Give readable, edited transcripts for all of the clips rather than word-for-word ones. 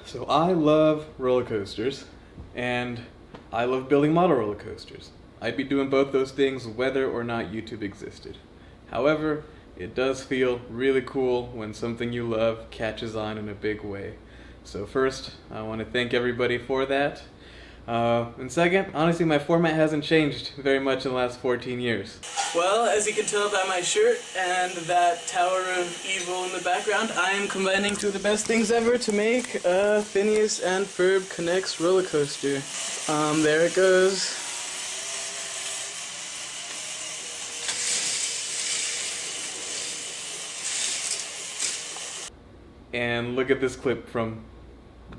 So I love roller coasters, and I love building model roller coasters. I'd be doing both those things whether or not YouTube existed. However, it does feel really cool when something you love catches on in a big way. So first, I want to thank everybody for that. And second, honestly, my format hasn't changed very much in the last 14 years. Well, as you can tell by my shirt and that Tower of Evil in the background, I am combining two of the best things ever to make a Phineas and Ferb Connects roller coaster. There it goes. And look at this clip from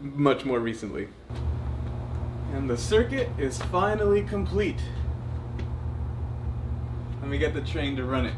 much more recently. And the circuit is finally complete. Let me get the train to run it.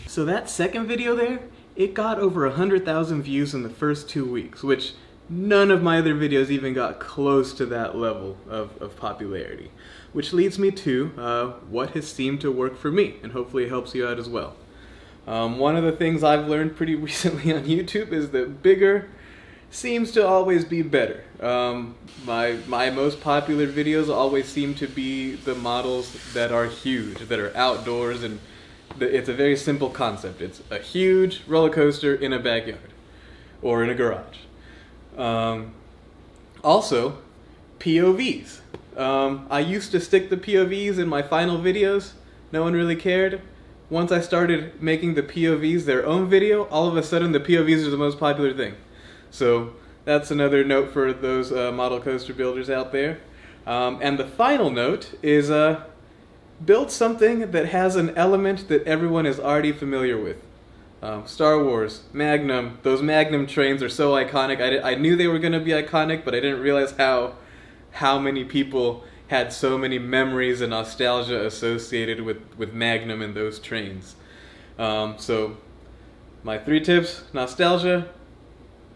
So that second video there, it got over 100,000 views in the first 2 weeks, which none of my other videos even got close to that level of popularity. Which leads me to what has seemed to work for me, and hopefully it helps you out as well. One of the things I've learned pretty recently on YouTube is that bigger seems to always be better. My most popular videos always seem to be the models that are huge, that are outdoors, and it's a very simple concept. It's a huge roller coaster in a backyard or in a garage. Also, POVs. I used to stick the POVs in my final videos. No one really cared. Once I started making the POVs their own video, all of a sudden the POVs are the most popular thing. So that's another note for those model coaster builders out there. And the final note is build something that has an element that everyone is already familiar with. Star Wars, Magnum, those Magnum trains are so iconic. I knew they were going to be iconic, but I didn't realize how many people had so many memories and nostalgia associated with Magnum and those trains. So my 3 tips: nostalgia,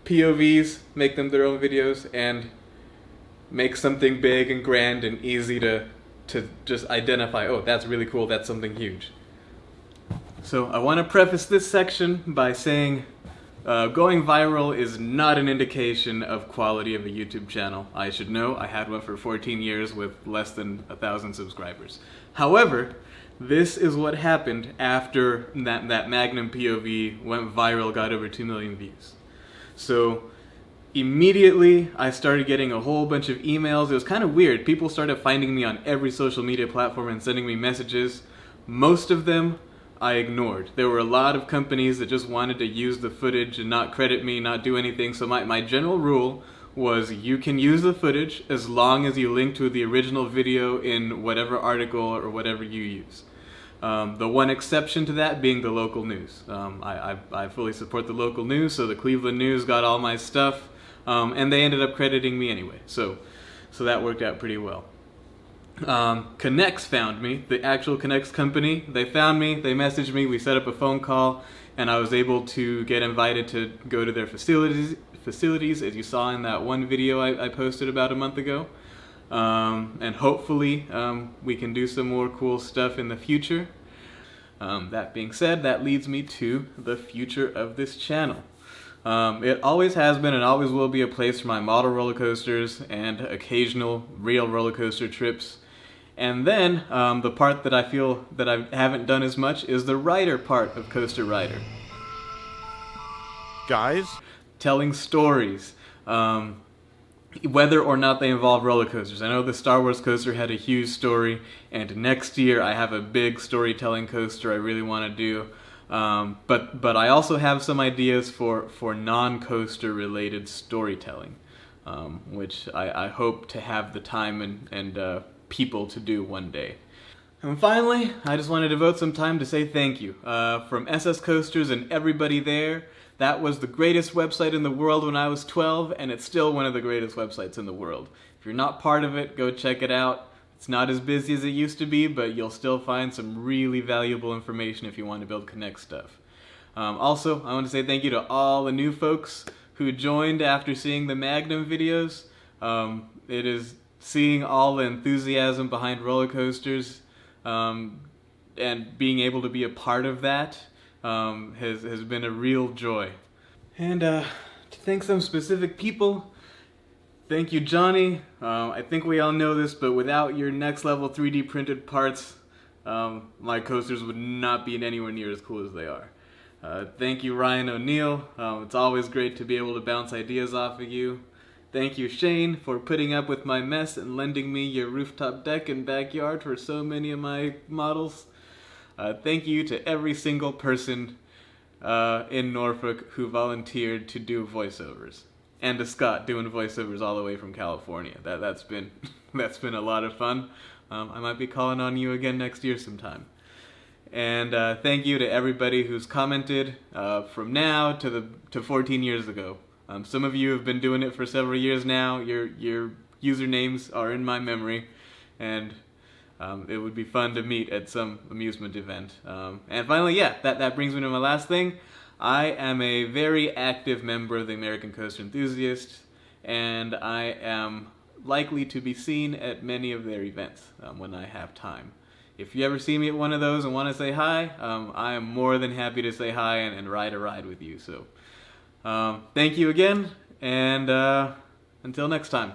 POVs, make them their own videos, and make something big and grand and easy to just identify, oh, that's really cool, that's something huge. So I want to preface this section by saying going viral is not an indication of quality of a YouTube channel. I should know, I had one for 14 years with less than 1,000 subscribers. However, this is what happened after that Magnum POV went viral, got over 2 million views. So immediately, I started getting a whole bunch of emails. It was kind of weird. People started finding me on every social media platform and sending me messages. Most of them I ignored. There were a lot of companies that just wanted to use the footage and not credit me, not do anything. So my general rule was you can use the footage as long as you link to the original video in whatever article or whatever you use. The one exception to that being the local news. I fully support the local news, so the Cleveland News got all my stuff. And they ended up crediting me anyway, so that worked out pretty well. Connects found me, the actual Connects company. They found me, they messaged me, we set up a phone call, and I was able to get invited to go to their facilities as you saw in that one video I posted about a month ago. And hopefully we can do some more cool stuff in the future. That being said, that leads me to the future of this channel. It always has been and always will be a place for my model roller coasters and occasional real roller coaster trips. And then the part that I feel that I haven't done as much is the writer part of Coaster Writer. Guys? Telling stories, whether or not they involve roller coasters. I know the Star Wars coaster had a huge story, and next year I have a big storytelling coaster I really want to do. But I also have some ideas for non-coaster related storytelling, which I hope to have the time and people to do one day. And finally, I just want to devote some time to say thank you. From SS Coasters and everybody there, that was the greatest website in the world when I was 12, and it's still one of the greatest websites in the world. If you're not part of it, go check it out. It's not as busy as it used to be, but you'll still find some really valuable information if you want to build Connect stuff. Also, I want to say thank you to all the new folks who joined after seeing the Magnum videos. It is seeing all the enthusiasm behind roller coasters and being able to be a part of that has been a real joy. And to thank some specific people, thank you, Johnny. I think we all know this, but without your next level 3D printed parts, my coasters would not be anywhere near as cool as they are. Thank you, Ryan O'Neill. It's always great to be able to bounce ideas off of you. Thank you, Shane, for putting up with my mess and lending me your rooftop deck and backyard for so many of my models. Thank you to every single person in Norfolk who volunteered to do voiceovers. And to Scott doing voiceovers all the way from California. That's been a lot of fun. I might be calling on you again next year sometime. And thank you to everybody who's commented from now to 14 years ago. Some of you have been doing it for several years now. Your usernames are in my memory, and it would be fun to meet at some amusement event. And finally, yeah, that brings me to my last thing. I am a very active member of the American Coaster Enthusiasts, and I am likely to be seen at many of their events when I have time. If you ever see me at one of those and want to say hi, I am more than happy to say hi and ride a ride with you. So, thank you again, and until next time.